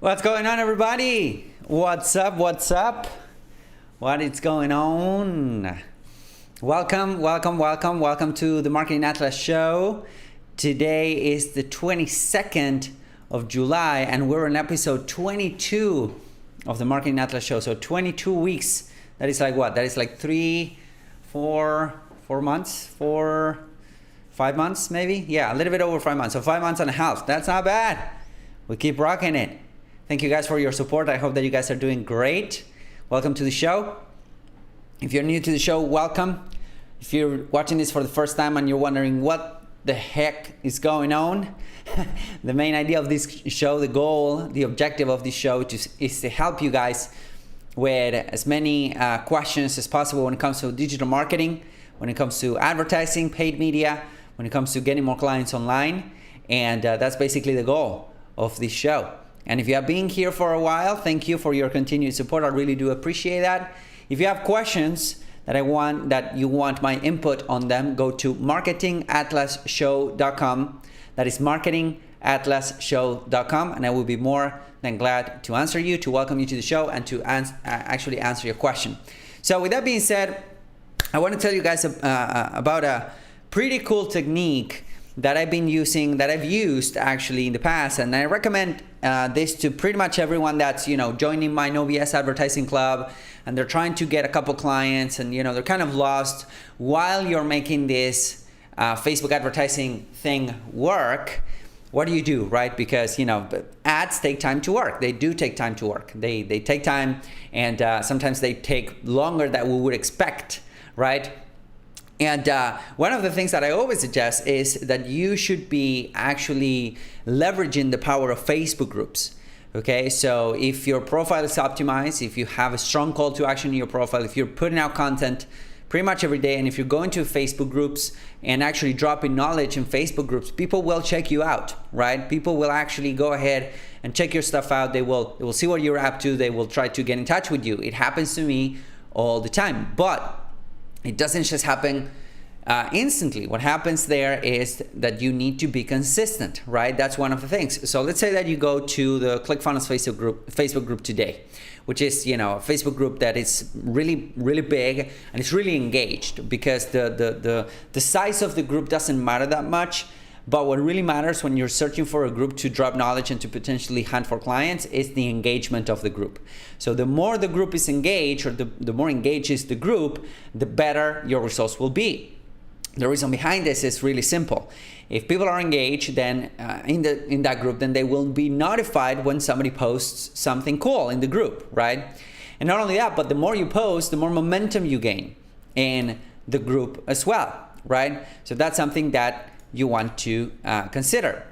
What's going on, everybody? What's up? What is going on? Welcome to the Marketing Atlas show. Today is the 22nd of July and we're on episode 22 of the Marketing Atlas show. So 22 weeks, that is like what? That is like 5 months maybe? Yeah, a little bit over 5 months. So 5 months and a half. That's not bad. We keep rocking it. Thank you guys for your support. I hope that you guys are doing great. Welcome to the show. If you're new to the show, welcome. If you're watching this for the first time and you're wondering what the heck is going on, the main idea of this show, the goal, the objective of this show is to help you guys with as many questions as possible when it comes to digital marketing, when it comes to advertising, paid media, when it comes to getting more clients online. And that's basically the goal of this show. And if you have been here for a while, thank you for your continued support. I really do appreciate that. If you have questions that you want my input on them, go to marketingatlasshow.com. That is marketingatlasshow.com, and I will be more than glad to answer you, to welcome you to the show, and to actually answer your question. So with that being said, I want to tell you guys about a pretty cool technique that I've been using, that I've used actually in the past, and I recommend this to pretty much everyone that's joining my No BS advertising club, and they're trying to get a couple clients, and they're kind of lost while you're making this Facebook advertising thing work. What do you do, right? Because ads take time to work. They do take time to work. They take time, and sometimes they take longer than we would expect, right? And one of the things that I always suggest is that you should be actually leveraging the power of Facebook groups. Okay, so if your profile is optimized, if you have a strong call to action in your profile, if you're putting out content pretty much every day, and if you're going to Facebook groups and actually dropping knowledge in Facebook groups, people will check you out, right? People will actually go ahead and check your stuff out. They will see what you're up to. They will try to get in touch with you. It happens to me all the time, but it doesn't just happen instantly. What happens there is that you need to be consistent, right? That's one of the things. So let's say that you go to the ClickFunnels Facebook group today, which is a Facebook group that is really, really big and it's really engaged, because the size of the group doesn't matter that much. But what really matters when you're searching for a group to drop knowledge and to potentially hunt for clients is the engagement of the group. So the more the group is engaged, or the more engaged is the group, the better your results will be. The reason behind this is really simple. If people are engaged, then in that group, then they will be notified when somebody posts something cool in the group, right? And not only that, but the more you post, the more momentum you gain in the group as well, right? So that's something that you want to consider.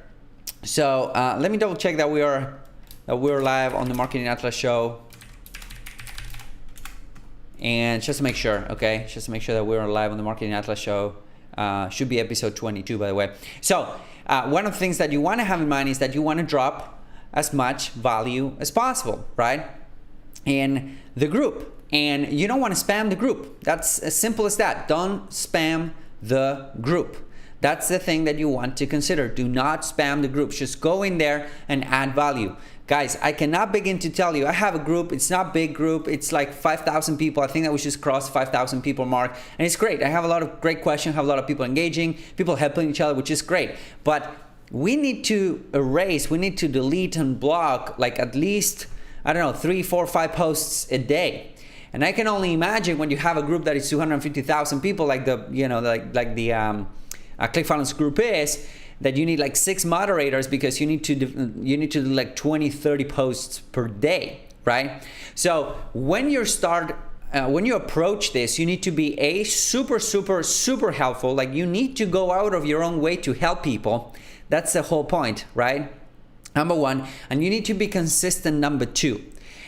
So let me double check that we're live on the Marketing Atlas show, and just to make sure, okay, just to make sure that we're live on the Marketing Atlas show. Should be episode 22, by the way. So one of the things that you want to have in mind is that you want to drop as much value as possible, right, in the group. And you don't want to spam the group. That's as simple as that. Don't spam the group. That's the thing that you want to consider. Do not spam the groups. Just go in there and add value. Guys, I cannot begin to tell you. I have a group. It's not a big group. It's like 5,000 people. I think that we just crossed 5,000 people mark. And it's great. I have a lot of great questions. I have a lot of people engaging, people helping each other, which is great. But we need to erase, we need to delete and block like at least, 3, 4, 5 posts a day. And I can only imagine when you have a group that is 250,000 people, like the ClickFunnels group is, that you need like 6 moderators, because you need to do like 20, 30 posts per day, right? So when you approach this, you need to be super helpful. Like, you need to go out of your own way to help people. That's the whole point, right? Number one. And you need to be consistent, number 2.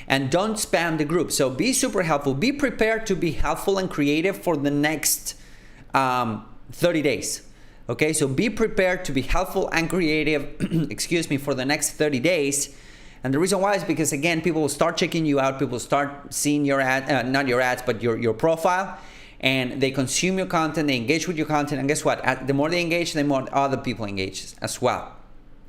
And don't spam the group. So be super helpful. Be prepared to be helpful and creative for the next 30 days. Okay, so be prepared to be helpful and creative, for the next 30 days. And the reason why is because, again, people will start checking you out. People will start seeing your ad, not your ads, but your profile. And they consume your content, they engage with your content. And guess what? The more they engage, the more other people engage as well.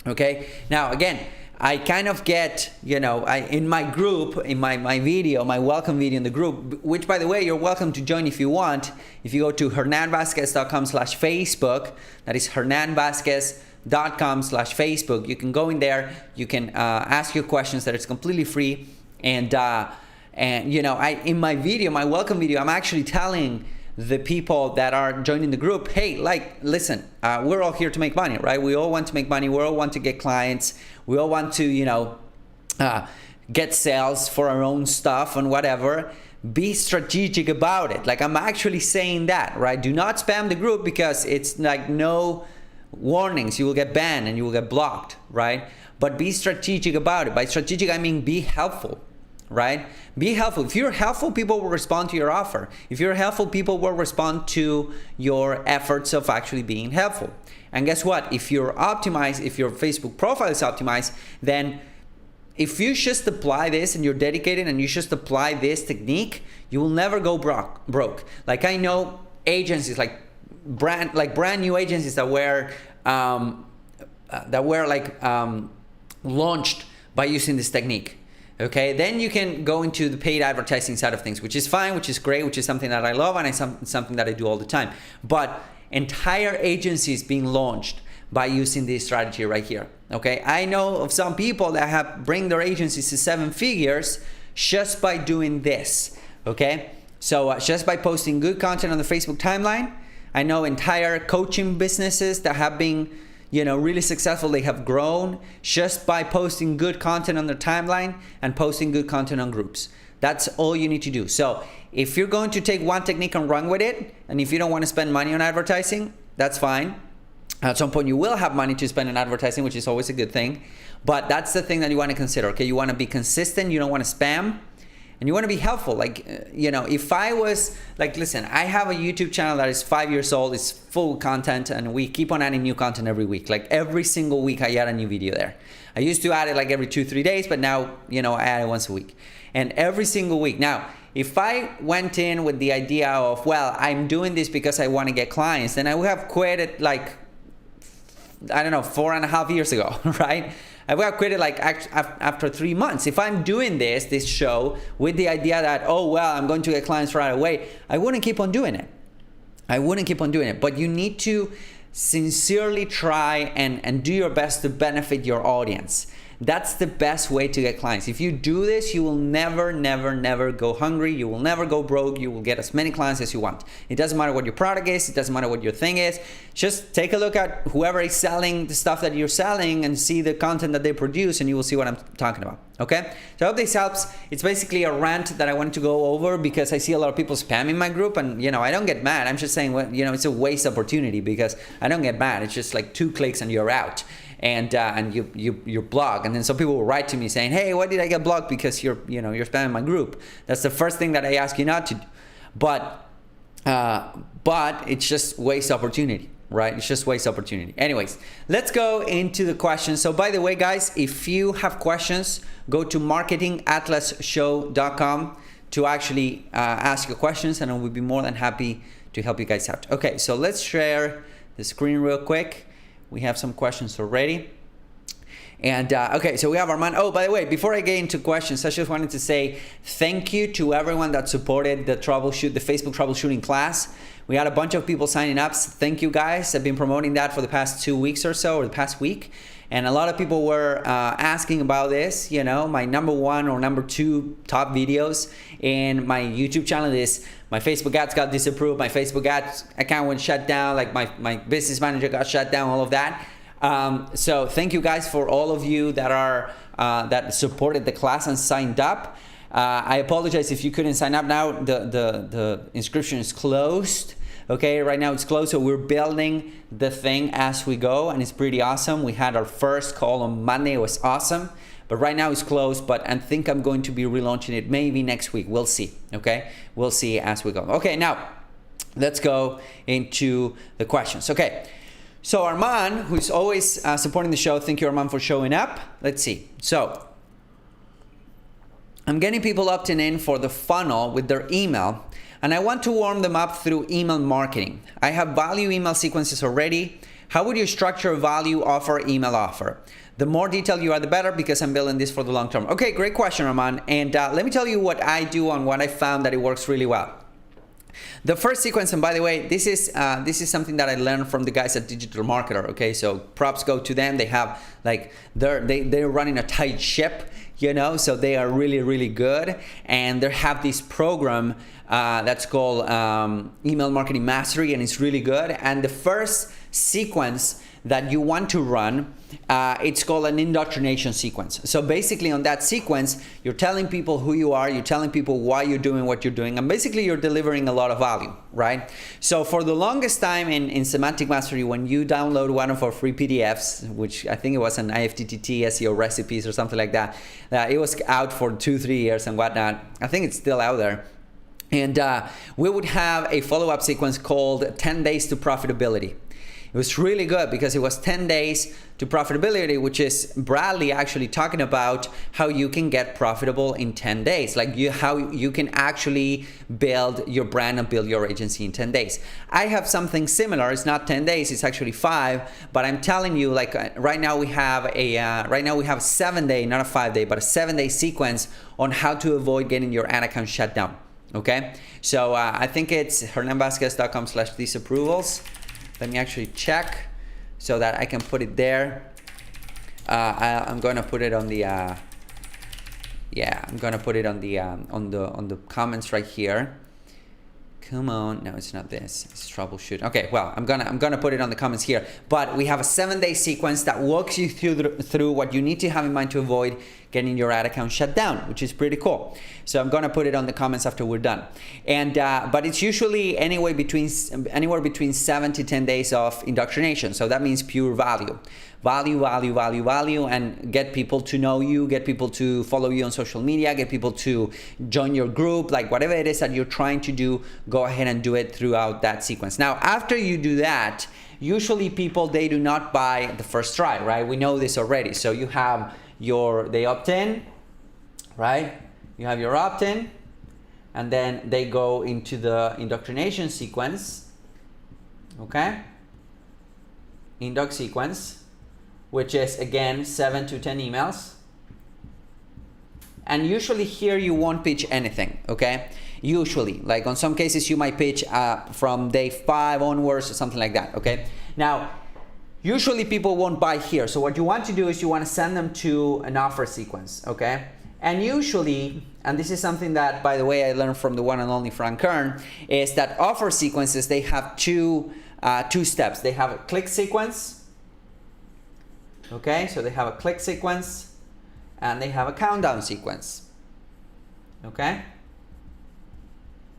Okay, now again, I kind of get, in my group, in my video, my welcome video in the group, which by the way, you're welcome to join if you want. If you go to hernanvazquez.com/Facebook, that is hernanvazquez.com/Facebook, you can go in there, you can ask your questions, that it's completely free. And in my video, my welcome video, I'm actually telling the people that are joining the group, hey, listen, we're all here to make money, right? We all want to make money. We all want to get clients. We all want to, get sales for our own stuff and whatever. Be strategic about it. Like, I'm actually saying that, right? Do not spam the group, because it's like no warnings. You will get banned and you will get blocked, right? But be strategic about it. By strategic, I mean be helpful. Right? Be helpful. If you're helpful, people will respond to your offer. If you're helpful, people will respond to your efforts of actually being helpful. And guess what? If you're optimized, if your Facebook profile is optimized, then if you just apply this and you're dedicated and you just apply this technique, you will never go broke. Like, I know agencies, like brand new agencies that were launched by using this technique. Okay, then you can go into the paid advertising side of things, which is fine, which is great, which is something that I love, and it's something that I do all the time. But entire agencies being launched by using this strategy right here. Okay, I know of some people that have bring their agencies to 7 figures just by doing this. Okay, so just by posting good content on the Facebook timeline. I know entire coaching businesses that have been really successful. They have grown just by posting good content on their timeline and posting good content on groups. That's all you need to do. So if you're going to take one technique and run with it, and if you don't want to spend money on advertising, that's fine. At some point you will have money to spend on advertising, which is always a good thing. But that's the thing that you want to consider. Okay, you want to be consistent, you don't want to spam, and you want to be helpful. Like, if I was like, listen, I have a YouTube channel that is 5 years old, it's full content, and we keep on adding new content every week. Like, every single week I add a new video there. I used to add it like every 2-3 days, but now, I add it once a week. And every single week. Now, if I went in with the idea of, well, I'm doing this because I want to get clients, then I would have quit it like, 4.5 years ago, right? I would have quit it like after 3 months. If I'm doing this show with the idea that, oh, well, I'm going to get clients right away, I wouldn't keep on doing it. But you need to sincerely try and do your best to benefit your audience. That's the best way to get clients. If you do this, you will never go hungry. You will never go broke. You will get as many clients as you want. It doesn't matter what your product is. It doesn't matter what your thing is. Just take a look at whoever is selling the stuff that you're selling and see the content that they produce, and you will see what I'm talking about. Okay? So I hope this helps. It's basically a rant that I wanted to go over because I see a lot of people spamming my group, and I don't get mad. I'm just saying, it's a waste opportunity because I don't get mad. It's just like 2 clicks and you're out. And you blog, and then some people will write to me saying, hey, why did I get blocked? Because you're spamming my group. That's the first thing that I ask you not to do. But it's just waste opportunity, right? It's just waste opportunity. Anyways, let's go into the questions. So by the way, guys, if you have questions, go to marketingatlasshow.com to actually ask your questions, and I will be more than happy to help you guys out. Okay, so let's share the screen real quick. We have some questions already. And okay, so we have Armand. Oh, by the way, before I get into questions, I just wanted to say thank you to everyone that supported the Facebook troubleshooting class. We had a bunch of people signing up. Thank you, guys. I've been promoting that for the past 2 weeks or so, or the past week. And a lot of people were asking about this. My number 1 or number 2 top videos in my YouTube channel is my Facebook ads got disapproved, my Facebook ads account went shut down, like my business manager got shut down, all of that. So thank you guys for all of you that supported the class and signed up. I apologize if you couldn't sign up now. The inscription is closed. Okay, right now it's closed, so we're building the thing as we go, and it's pretty awesome. We had our first call on Monday. It was awesome. But right now it's closed, but I think I'm going to be relaunching it maybe next week. We'll see, okay? We'll see as we go. Okay, now let's go into the questions. Okay, so Armand, who's always supporting the show, thank you, Armand, for showing up. Let's see. So I'm getting people opting in for the funnel with their email, and I want to warm them up through email marketing. I have value email sequences already. How would you structure a value offer email offer? The more detailed you are, the better, because I'm building this for the long term. Okay, great question, Roman. And let me tell you what I do and what I found that it works really well. The first sequence, and by the way, this is something that I learned from the guys at Digital Marketer. Okay, so props go to them. They have like they're running a tight ship, you know, so they are really good, and they have this program that's called Email Marketing Mastery, and it's really good. And the first sequence that you want to run, it's called an indoctrination sequence. So basically on that sequence, you're telling people who you are, you're telling people why you're doing what you're doing, and basically you're delivering a lot of value, right? So for the longest time in Semantic Mastery, when you download one of our free PDFs, which I think it was an IFTTT SEO recipes or something like that, it was out for 2-3 years and whatnot. I think it's still out there. And we would have a follow-up sequence called 10 Days to Profitability. It was really good because it was 10 days to profitability, which is Bradley actually talking about how you can get profitable in 10 days, like how you can actually build your brand and build your agency in 10 days. I have something similar. It's not 10 days, it's actually 5, but I'm telling you, like right now we have a 7-day, not a 5-day, but a 7-day sequence on how to avoid getting your ad account shut down. Okay, so I think it's hernanvazquez.com/disapprovals. Let me actually check so that I can put it there. I'm going to put it on the I'm going to put it on the comments right here. Come on, no, it's not this. It's troubleshoot. Okay, well, I'm gonna put it on the comments here. But we have a 7-day sequence that walks you through what you need to have in mind to avoid getting your ad account shut down, which is pretty cool. So I'm gonna put it on the comments after we're done. And but it's usually anywhere between 7 to 10 days of indoctrination. So that means pure value. Value, and get people to know you, get people to follow you on social media, get people to join your group, like whatever it is that you're trying to do, go ahead and do it throughout that sequence. Now, after you do that, usually people, they do not buy the first try, right? We know this already. So you have they opt in, right? You have your opt-in, and then they go into the indoctrination sequence, okay? Indoc sequence, which is again 7 to 10 emails. And usually here you won't pitch anything, okay? Usually, like on some cases you might pitch from day 5 onwards or something like that, okay? Now, usually people won't buy here. So what you want to do is you want to send them to an offer sequence, okay? And usually, and this is something that, by the way, I learned from the one and only Frank Kern, is that offer sequences, they have two steps. They have a click sequence, okay? So they have a click sequence and they have a countdown sequence, okay?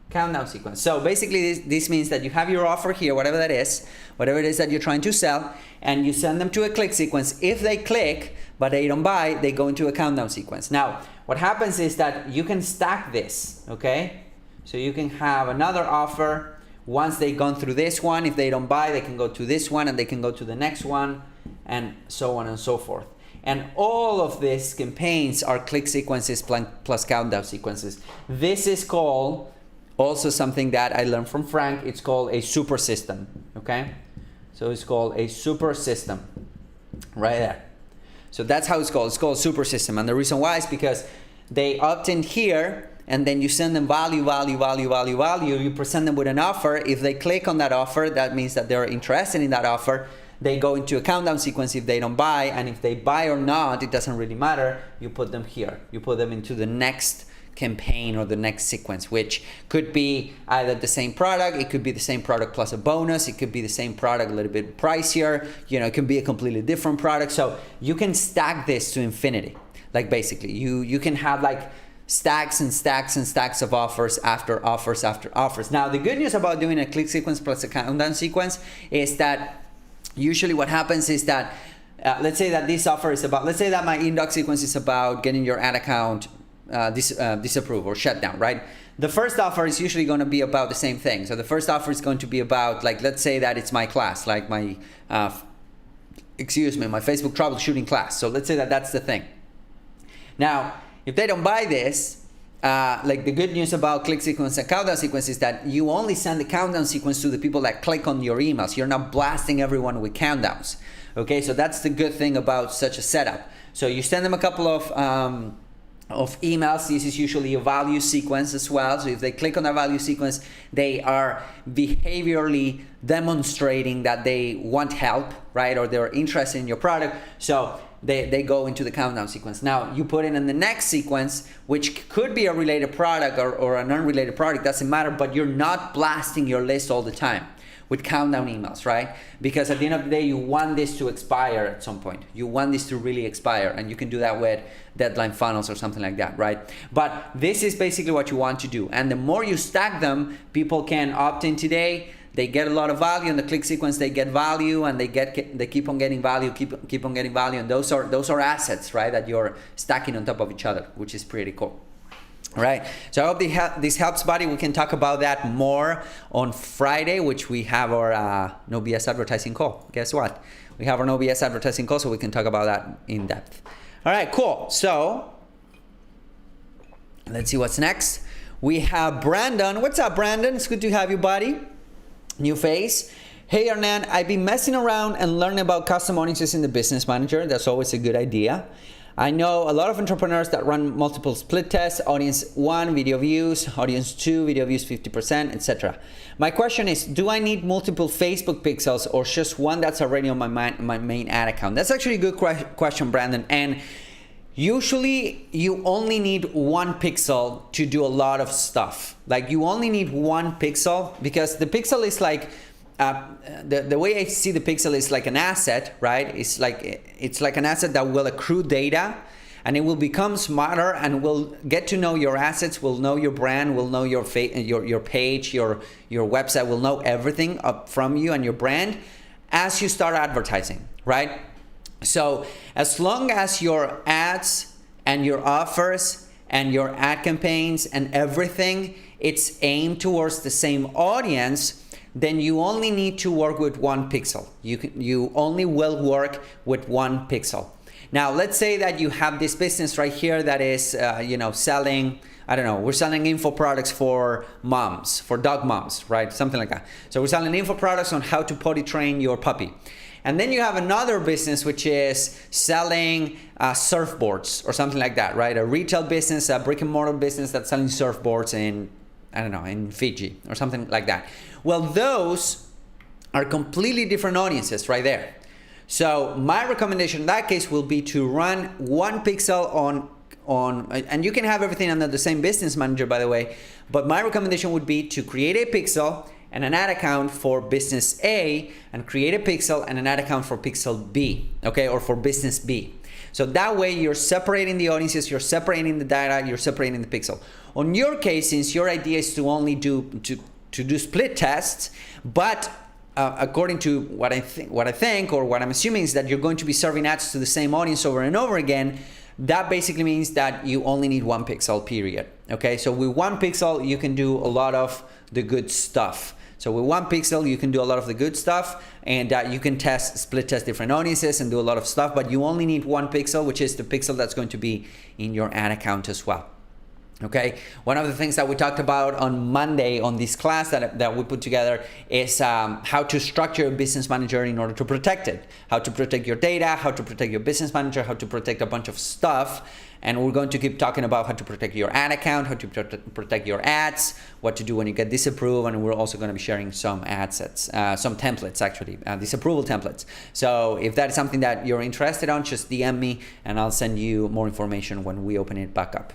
Countdown sequence. So basically this means that you have your offer here, whatever that is, whatever it is that you're trying to sell, and you send them to a click sequence. If they click, but they don't buy, they go into a countdown sequence. Now, what happens is that you can stack this, okay? So you can have another offer. Once they've gone through this one, if they don't buy, they can go to this one, and they can go to the next one, and so on and so forth. And all of these campaigns are click sequences plus countdown sequences. This is called also something that I learned from Frank. It's called a super system, okay? So it's called a super system right there. So that's how it's called. It's called super system. And the reason why is because they opt in here, and then you send them value. You present them with an offer. If they click on that offer, that means that they're interested in that offer. They go into a countdown sequence if they don't buy, and if they buy or not, it doesn't really matter. You put them here. You put them into the next campaign or the next sequence, which could be either the same product, it could be the same product plus a bonus, it could be the same product a little bit pricier, you know, it can be a completely different product. So you can stack this to infinity. Like basically you can have like stacks and stacks and stacks of offers after offers after offers. Now the good news about doing a click sequence plus a countdown sequence is that usually what happens is that let's say that this offer is about, let's say that my indoc sequence is about getting your ad account disapproved or shut down, right? The first offer is usually going to be about the same thing. So the first offer is going to be about, like, let's say that it's my class, like my my Facebook troubleshooting class. So let's say that that's the thing. Now, if they don't buy this, like the good news about click sequence and countdown sequence is that you only send the countdown sequence to the people that click on your emails. You're not blasting everyone with countdowns. Okay, so that's the good thing about such a setup. So you send them a couple of emails. This is usually a value sequence as well. So if they click on that value sequence, they are behaviorally demonstrating that they want help, right? Or they're interested in your product. So they go into the countdown sequence. Now you put it in the next sequence, which could be a related product or an unrelated product, doesn't matter, but you're not blasting your list all the time with countdown emails, right? Because at the end of the day, you want this to expire at some point. You want this to really expire, and you can do that with deadline funnels or something like that, right? But this is basically what you want to do. And the more you stack them, people can opt in today. They get a lot of value in the click sequence. They get value, and they keep on getting value, keep on getting value, and those are assets, right? That you're stacking on top of each other, which is pretty cool. All right, so I hope this helps, buddy. We can talk about that more on Friday, which we have our No BS advertising call. Guess what? We have our No BS advertising call, so we can talk about that in depth. All right, cool. So let's see what's next. We have Brandon. What's up, Brandon? It's good to have you, buddy. New face. Hey, Hernan, I've been messing around and learning about custom audiences in the Business Manager. That's always a good idea. I know a lot of entrepreneurs that run multiple split tests, audience 1, video views, audience 2, video views 50%, etc. My question is, do I need multiple Facebook pixels or just one that's already on my main ad account? That's actually a good question, Brandon. And usually you only need one pixel to do a lot of stuff. Like you only need one pixel because the pixel is like, the way I see the pixel is like an asset, right? It's like an asset that will accrue data, and it will become smarter and will get to know your assets, will know your brand, will know your page, your website, will know everything up from you and your brand as you start advertising, right? So as long as your ads and your offers and your ad campaigns and everything, it's aimed towards the same audience, then you only need to work with one pixel. You only will work with one pixel. Now, let's say that you have this business right here that is, selling, I don't know, we're selling info products for moms, for dog moms, right? Something like that. So we're selling info products on how to potty train your puppy. And then you have another business which is selling surfboards or something like that, right? A retail business, a brick and mortar business that's selling surfboards in, I don't know, in Fiji or something like that. Well, those are completely different audiences right there. So my recommendation in that case will be to run one pixel on, and you can have everything under the same Business Manager, by the way, but my recommendation would be to create a pixel and an ad account for business A, and create a pixel and an ad account for pixel B, okay, or for business B. So that way you're separating the audiences, you're separating the data, you're separating the pixel. On your case, since your idea is to only do split tests, but according to what I think or what I'm assuming is that you're going to be serving ads to the same audience over and over again, that basically means that you only need one pixel, period. Okay, so with one pixel, you can do a lot of the good stuff. So with one pixel, you can do a lot of the good stuff, and you can split test different audiences and do a lot of stuff, but you only need one pixel, which is the pixel that's going to be in your ad account as well. Okay, one of the things that we talked about on Monday on this class that we put together is how to structure a business manager in order to protect it, how to protect your data, how to protect your business manager, how to protect a bunch of stuff. And we're going to keep talking about how to protect your ad account, how to protect your ads, what to do when you get disapproved, and we're also going to be sharing some ad sets, some templates actually, disapproval templates. So if that is something that you're interested on, just DM me and I'll send you more information when we open it back up.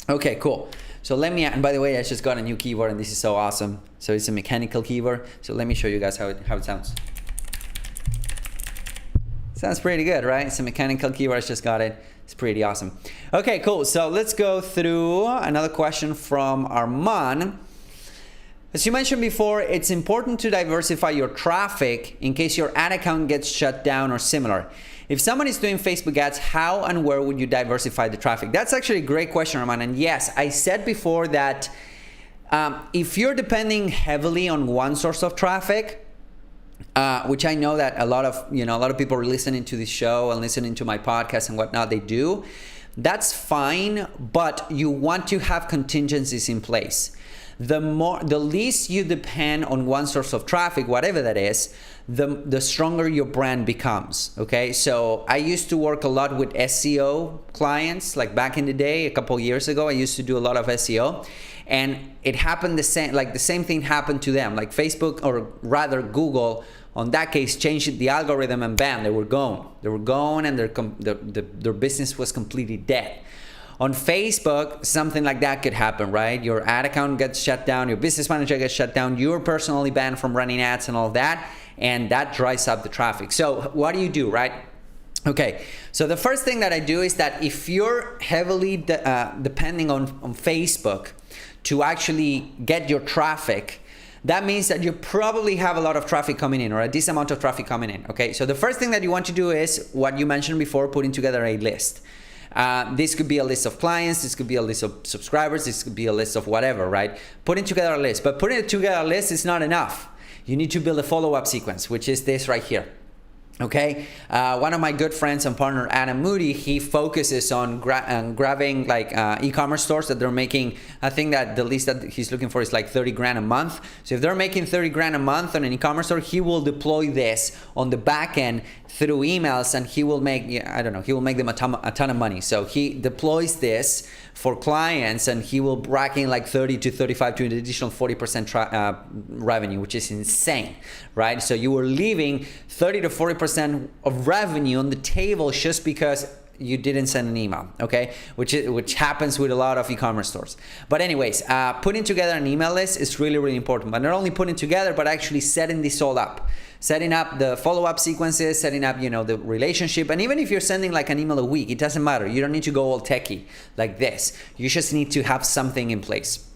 Okay, cool. So and by the way, I just got a new keyboard and this is so awesome. So it's a mechanical keyboard. So let me show you guys how it sounds. Sounds pretty good, right? It's a mechanical keyboard, I just got it. It's pretty awesome. Okay, cool. So let's go through another question from Arman. As you mentioned before, it's important to diversify your traffic in case your ad account gets shut down or similar. If someone is doing Facebook ads, how and where would you diversify the traffic? That's actually a great question, Arman. And yes, I said before that if you're depending heavily on one source of traffic, which I know that a lot of people are listening to this show and listening to my podcast and whatnot, they do. that's fine, but you want to have contingencies in place. The least you depend on one source of traffic, whatever that is, the stronger your brand becomes. Okay, so I used to work a lot with SEO clients, like back in the day, a couple years ago. I used to do a lot of SEO, and it happened the same thing happened to them. Like Facebook, or rather Google, on that case, changed the algorithm, and bam, they were gone, and their business was completely dead. On Facebook, something like that could happen, right? Your ad account gets shut down, your business manager gets shut down, you're personally banned from running ads and all that, and that dries up the traffic. So what do you do, right? Okay, so the first thing that I do is that if you're heavily depending on Facebook to actually get your traffic, that means that you probably have a lot of traffic coming in, or a decent amount of traffic coming in. Okay, so the first thing that you want to do is what you mentioned before, putting together a list. This could be a list of clients, this could be a list of subscribers, this could be a list of whatever, right? Putting together a list, but putting it together a list is not enough. You need to build a follow-up sequence, which is this right here. Okay, one of my good friends and partner, Adam Moody, he focuses on grabbing like e-commerce stores that they're making. I think that the least that he's looking for is like 30 grand a month. So if they're making 30 grand a month on an e-commerce store, he will deploy this on the back end through emails, and he will make, he will make them a ton of money. So he deploys this for clients, and he will rack in like 30 to 35 to an additional 40% revenue, which is insane, right? So you were leaving 30 to 40% of revenue on the table just because you didn't send an email, okay? Which happens with a lot of e-commerce stores. But anyways, putting together an email list is really, really important. But not only putting together, but actually setting this all up. Setting up the follow-up sequences, setting up, the relationship. And even if you're sending like an email a week, it doesn't matter. You don't need to go all techie like this. You just need to have something in place.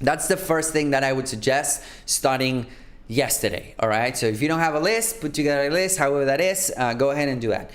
That's the first thing that I would suggest starting yesterday, all right? So if you don't have a list, put together a list, however that is, go ahead and do that.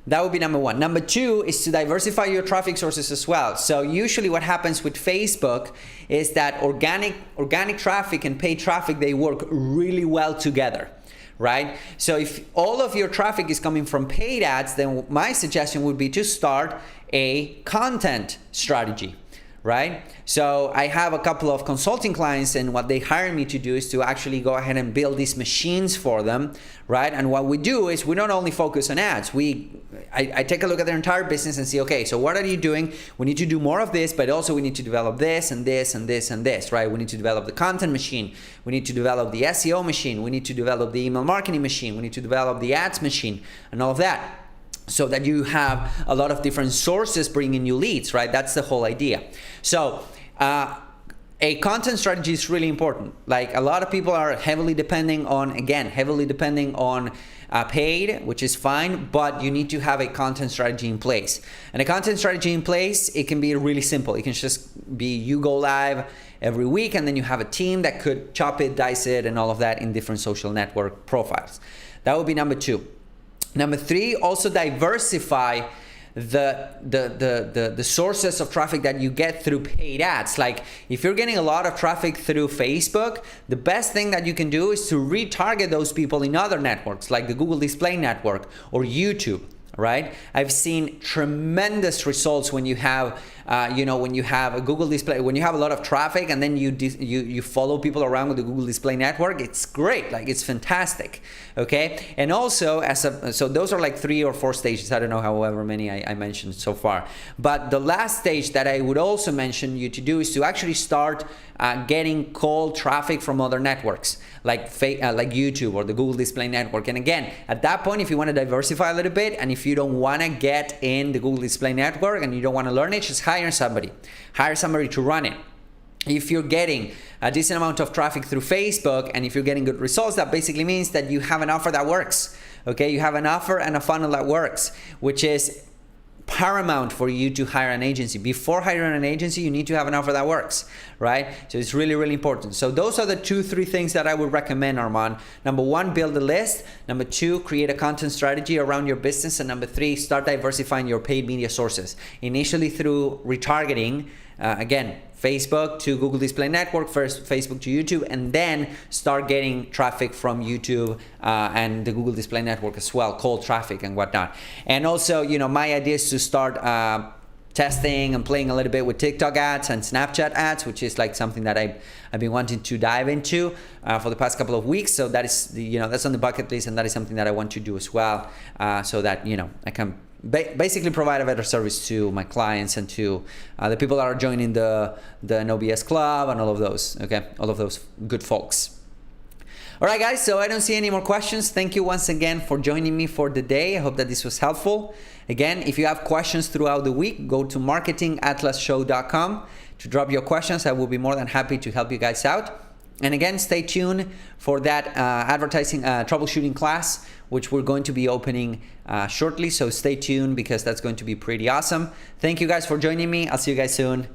That would be number one. Number two is to diversify your traffic sources as well. So usually what happens with Facebook is that organic traffic and paid traffic, they work really well together, right? So if all of your traffic is coming from paid ads, then my suggestion would be to start a content strategy, right? So I have a couple of consulting clients, and what they hire me to do is to actually go ahead and build these machines for them, right? And what we do is we don't only focus on ads. I take a look at their entire business and see, okay, so what are you doing? We need to do more of this, but also we need to develop this and this and this and this, right? We need to develop the content machine. We need to develop the SEO machine. We need to develop the email marketing machine. We need to develop the ads machine and all of that, so that you have a lot of different sources bringing you leads, right? That's the whole idea. So a content strategy is really important. Like, a lot of people are heavily depending on paid, which is fine, but you need to have a content strategy in place. And a content strategy in place, it can be really simple. It can just be you go live every week, and then you have a team that could chop it, dice it, and all of that in different social network profiles. That would be number two. Number three, also diversify the sources of traffic that you get through paid ads. Like, if you're getting a lot of traffic through Facebook, the best thing that you can do is to retarget those people in other networks, like the Google Display Network or YouTube, right? I've seen tremendous results when you have when you have a Google Display, when you have a lot of traffic, and then you follow people around with the Google Display Network. It's great, like, it's fantastic, okay? And also, so those are like 3 or 4 stages. I don't know however many I mentioned so far. But the last stage that I would also mention you to do is to actually start getting cold traffic from other networks, like YouTube or the Google Display Network. And again, at that point, if you want to diversify a little bit, and if you don't want to get in the Google Display Network and you don't want to learn it, just hire somebody to run it. If you're getting a decent amount of traffic through Facebook, and if you're getting good results, that basically means that you have an offer that works. Okay, you have an offer and a funnel that works, which is paramount for you to hire an agency. Before hiring an agency, you need to have an offer that works, right? So it's really, really important. So those are the 2-3 things that I would recommend, Armand. Number 1, build a list. Number 2, create a content strategy around your business. And number 3, start diversifying your paid media sources. Initially through retargeting, again, Facebook to Google Display Network, first Facebook to YouTube, and then start getting traffic from YouTube and the Google Display Network as well, cold traffic and whatnot. And also, my idea is to start testing and playing a little bit with TikTok ads and Snapchat ads, which is like something that I've been wanting to dive into for the past couple of weeks. So that is that's on the bucket list, and that is something that I want to do as well, so that I can basically provide a better service to my clients and to the people that are joining the No BS Club and all of those. Okay, all of those good folks. All right, guys, so I don't see any more questions. Thank you once again for joining me for the day. I hope that this was helpful. Again, if you have questions throughout the week, go to marketingatlasshow.com to drop your questions. I will be more than happy to help you guys out. And again, stay tuned for that advertising troubleshooting class, which we're going to be opening shortly. So stay tuned, because that's going to be pretty awesome. Thank you guys for joining me. I'll see you guys soon.